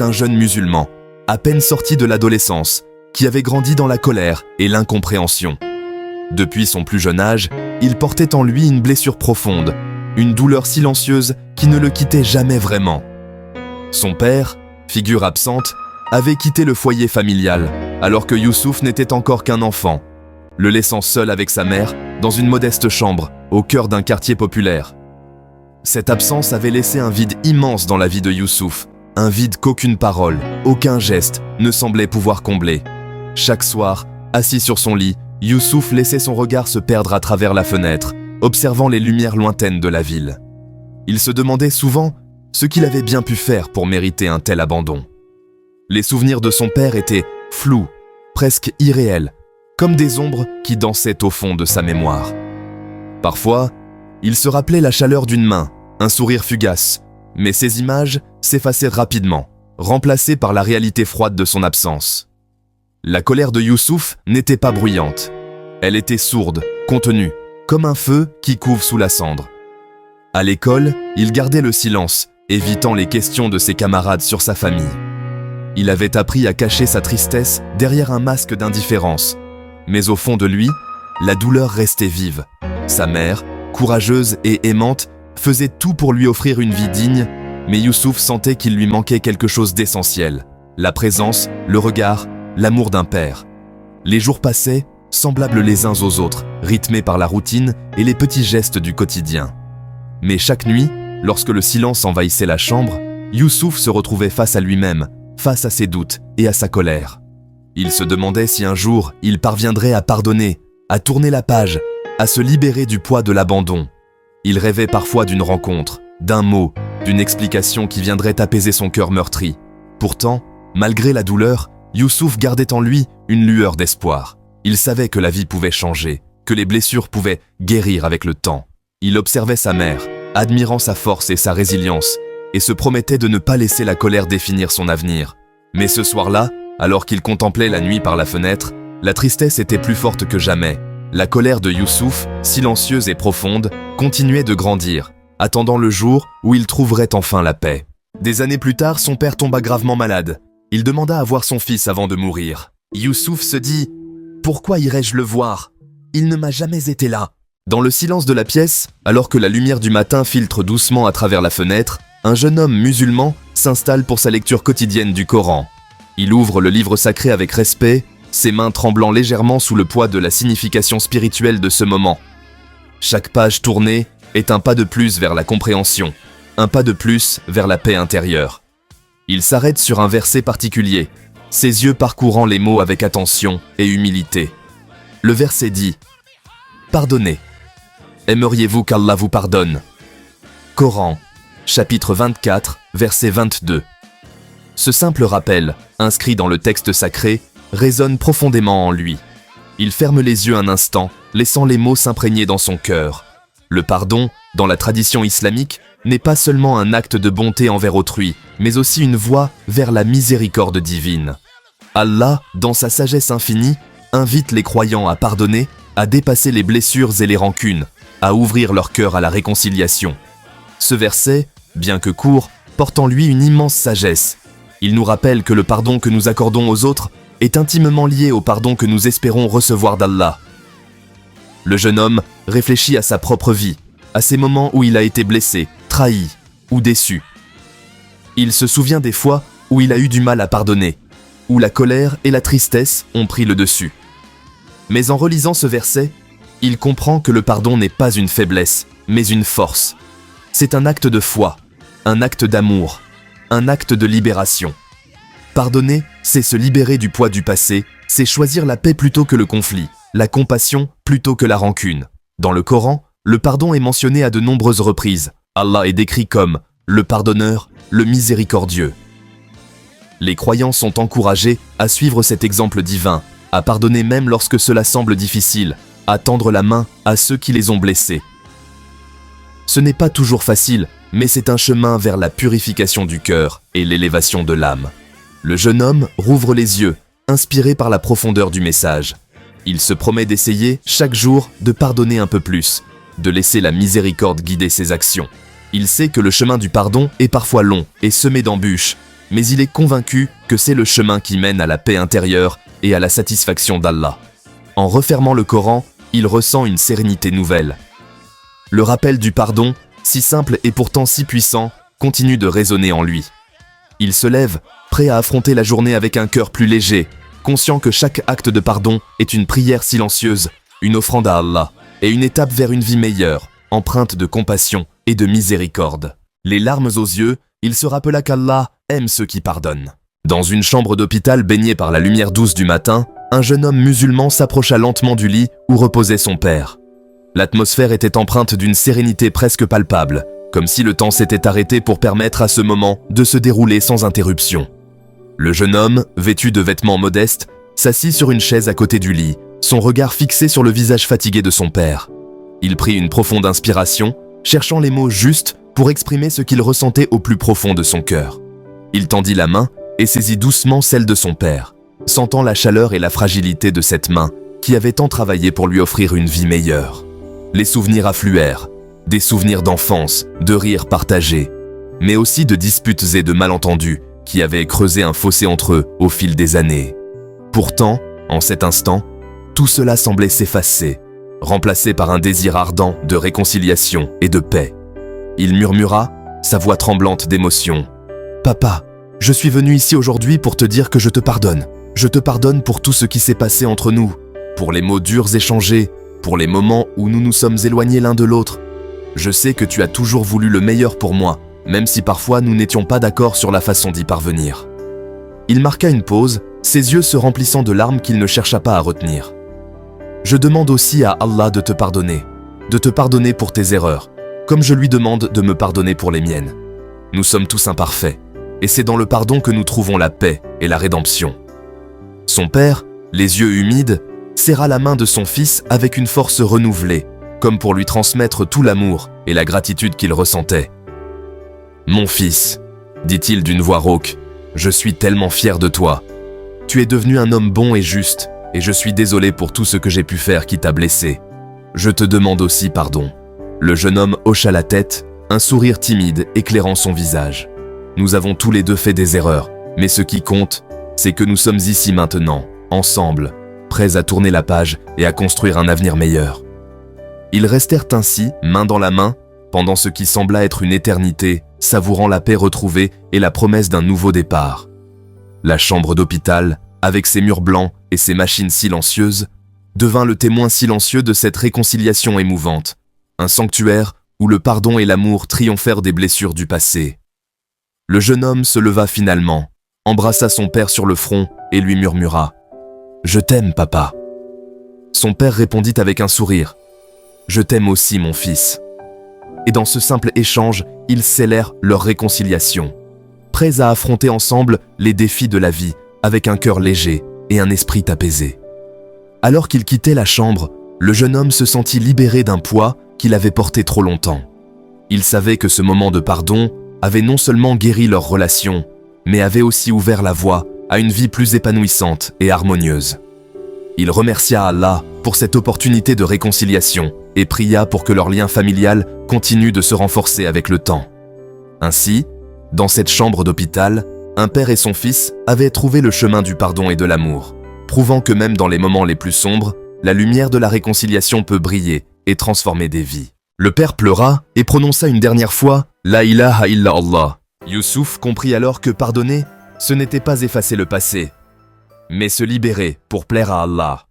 Un jeune musulman, à peine sorti de l'adolescence, qui avait grandi dans la colère et l'incompréhension. Depuis son plus jeune âge, il portait en lui une blessure profonde, une douleur silencieuse qui ne le quittait jamais vraiment. Son père, figure absente, avait quitté le foyer familial, alors que Youssouf n'était encore qu'un enfant, le laissant seul avec sa mère dans une modeste chambre au cœur d'un quartier populaire. Cette absence avait laissé un vide immense dans la vie de Youssouf, un vide qu'aucune parole, aucun geste ne semblait pouvoir combler. Chaque soir, assis sur son lit, Youssouf laissait son regard se perdre à travers la fenêtre, observant les lumières lointaines de la ville. Il se demandait souvent ce qu'il avait bien pu faire pour mériter un tel abandon. Les souvenirs de son père étaient flous, presque irréels, comme des ombres qui dansaient au fond de sa mémoire. Parfois, il se rappelait la chaleur d'une main, un sourire fugace, mais ces images s'effaçaient rapidement, remplacées par la réalité froide de son absence. La colère de Youssouf n'était pas bruyante. Elle était sourde, contenue, comme un feu qui couve sous la cendre. À l'école, il gardait le silence, évitant les questions de ses camarades sur sa famille. Il avait appris à cacher sa tristesse derrière un masque d'indifférence. Mais au fond de lui, la douleur restait vive. Sa mère, courageuse et aimante, faisait tout pour lui offrir une vie digne, mais Youssouf sentait qu'il lui manquait quelque chose d'essentiel. La présence, le regard, l'amour d'un père. Les jours passaient, semblables les uns aux autres, rythmés par la routine et les petits gestes du quotidien. Mais chaque nuit, lorsque le silence envahissait la chambre, Youssouf se retrouvait face à lui-même, face à ses doutes et à sa colère. Il se demandait si un jour il parviendrait à pardonner, à tourner la page, à se libérer du poids de l'abandon. Il rêvait parfois d'une rencontre, d'un mot, d'une explication qui viendrait apaiser son cœur meurtri. Pourtant, malgré la douleur, Youssouf gardait en lui une lueur d'espoir. Il savait que la vie pouvait changer, que les blessures pouvaient guérir avec le temps. Il observait sa mère, admirant sa force et sa résilience, et se promettait de ne pas laisser la colère définir son avenir. Mais ce soir-là, alors qu'il contemplait la nuit par la fenêtre, la tristesse était plus forte que jamais. La colère de Youssouf, silencieuse et profonde, continuait de grandir, attendant le jour où il trouverait enfin la paix. Des années plus tard, son père tomba gravement malade. Il demanda à voir son fils avant de mourir. Youssouf se dit « Pourquoi irais-je le voir? Il ne m'a jamais été là. » Dans le silence de la pièce, alors que la lumière du matin filtre doucement à travers la fenêtre, un jeune homme musulman s'installe pour sa lecture quotidienne du Coran. Il ouvre le livre sacré avec respect, ses mains tremblant légèrement sous le poids de la signification spirituelle de ce moment. Chaque page tournée est un pas de plus vers la compréhension, un pas de plus vers la paix intérieure. Il s'arrête sur un verset particulier, ses yeux parcourant les mots avec attention et humilité. Le verset dit « Pardonnez. Aimeriez-vous qu'Allah vous pardonne ?» Coran, chapitre 24, verset 22. Ce simple rappel, inscrit dans le texte sacré, résonne profondément en lui. Il ferme les yeux un instant, laissant les mots s'imprégner dans son cœur. Le pardon, dans la tradition islamique, n'est pas seulement un acte de bonté envers autrui, mais aussi une voie vers la miséricorde divine. Allah, dans sa sagesse infinie, invite les croyants à pardonner, à dépasser les blessures et les rancunes, à ouvrir leur cœur à la réconciliation. Ce verset, bien que court, porte en lui une immense sagesse. Il nous rappelle que le pardon que nous accordons aux autres est intimement lié au pardon que nous espérons recevoir d'Allah. Le jeune homme réfléchit à sa propre vie, à ces moments où il a été blessé, trahi ou déçu. Il se souvient des fois où il a eu du mal à pardonner, où la colère et la tristesse ont pris le dessus. Mais en relisant ce verset, il comprend que le pardon n'est pas une faiblesse, mais une force. C'est un acte de foi, un acte d'amour, un acte de libération. Pardonner, c'est se libérer du poids du passé, c'est choisir la paix plutôt que le conflit, la compassion plutôt que la rancune. Dans le Coran, le pardon est mentionné à de nombreuses reprises. Allah est décrit comme le pardonneur, le miséricordieux. Les croyants sont encouragés à suivre cet exemple divin, à pardonner même lorsque cela semble difficile, à tendre la main à ceux qui les ont blessés. Ce n'est pas toujours facile, mais c'est un chemin vers la purification du cœur et l'élévation de l'âme. Le jeune homme rouvre les yeux, inspiré par la profondeur du message. Il se promet d'essayer, chaque jour, de pardonner un peu plus, de laisser la miséricorde guider ses actions. Il sait que le chemin du pardon est parfois long et semé d'embûches, mais il est convaincu que c'est le chemin qui mène à la paix intérieure et à la satisfaction d'Allah. En refermant le Coran, il ressent une sérénité nouvelle. Le rappel du pardon, si simple et pourtant si puissant, continue de résonner en lui. Il se lève, prêt à affronter la journée avec un cœur plus léger, conscient que chaque acte de pardon est une prière silencieuse, une offrande à Allah, et une étape vers une vie meilleure, empreinte de compassion et de miséricorde. Les larmes aux yeux, il se rappela qu'Allah aime ceux qui pardonnent. Dans une chambre d'hôpital baignée par la lumière douce du matin, un jeune homme musulman s'approcha lentement du lit où reposait son père. L'atmosphère était empreinte d'une sérénité presque palpable, comme si le temps s'était arrêté pour permettre à ce moment de se dérouler sans interruption. Le jeune homme, vêtu de vêtements modestes, s'assit sur une chaise à côté du lit, son regard fixé sur le visage fatigué de son père. Il prit une profonde inspiration, cherchant les mots justes pour exprimer ce qu'il ressentait au plus profond de son cœur. Il tendit la main et saisit doucement celle de son père, sentant la chaleur et la fragilité de cette main qui avait tant travaillé pour lui offrir une vie meilleure. Les souvenirs affluèrent, des souvenirs d'enfance, de rires partagés, mais aussi de disputes et de malentendus qui avaient creusé un fossé entre eux au fil des années. Pourtant, en cet instant, tout cela semblait s'effacer, remplacé par un désir ardent de réconciliation et de paix. Il murmura, sa voix tremblante d'émotion. « Papa, je suis venu ici aujourd'hui pour te dire que je te pardonne. Je te pardonne pour tout ce qui s'est passé entre nous, pour les mots durs échangés, pour les moments où nous nous sommes éloignés l'un de l'autre. Je sais que tu as toujours voulu le meilleur pour moi, même si parfois nous n'étions pas d'accord sur la façon d'y parvenir. » Il marqua une pause, ses yeux se remplissant de larmes qu'il ne chercha pas à retenir. « Je demande aussi à Allah de te pardonner pour tes erreurs, comme je lui demande de me pardonner pour les miennes. Nous sommes tous imparfaits, et c'est dans le pardon que nous trouvons la paix et la rédemption. » Son père, les yeux humides, serra la main de son fils avec une force renouvelée, comme pour lui transmettre tout l'amour et la gratitude qu'il ressentait. « Mon fils, dit-il d'une voix rauque, je suis tellement fier de toi. Tu es devenu un homme bon et juste, et je suis désolé pour tout ce que j'ai pu faire qui t'a blessé. Je te demande aussi pardon. » Le jeune homme hocha la tête, un sourire timide éclairant son visage. « Nous avons tous les deux fait des erreurs, mais ce qui compte, c'est que nous sommes ici maintenant, ensemble, prêts à tourner la page et à construire un avenir meilleur. » Ils restèrent ainsi, main dans la main, pendant ce qui sembla être une éternité, savourant la paix retrouvée et la promesse d'un nouveau départ. La chambre d'hôpital, avec ses murs blancs et ses machines silencieuses, devint le témoin silencieux de cette réconciliation émouvante, un sanctuaire où le pardon et l'amour triomphèrent des blessures du passé. Le jeune homme se leva finalement, embrassa son père sur le front et lui murmura « Je t'aime, papa. » Son père répondit avec un sourire « Je t'aime aussi, mon fils. » Et dans ce simple échange, ils scellèrent leur réconciliation, prêts à affronter ensemble les défis de la vie avec un cœur léger et un esprit apaisé. Alors qu'il quittait la chambre, le jeune homme se sentit libéré d'un poids qu'il avait porté trop longtemps. Il savait que ce moment de pardon avait non seulement guéri leur relation, mais avait aussi ouvert la voie à une vie plus épanouissante et harmonieuse. Il remercia Allah pour cette opportunité de réconciliation et pria pour que leur lien familial continue de se renforcer avec le temps. Ainsi, dans cette chambre d'hôpital, un père et son fils avaient trouvé le chemin du pardon et de l'amour, prouvant que même dans les moments les plus sombres, la lumière de la réconciliation peut briller et transformer des vies. Le père pleura et prononça une dernière fois « La ilaha illa Allah ». Youssouf comprit alors que pardonner, ce n'était pas effacer le passé, mais se libérer pour plaire à Allah.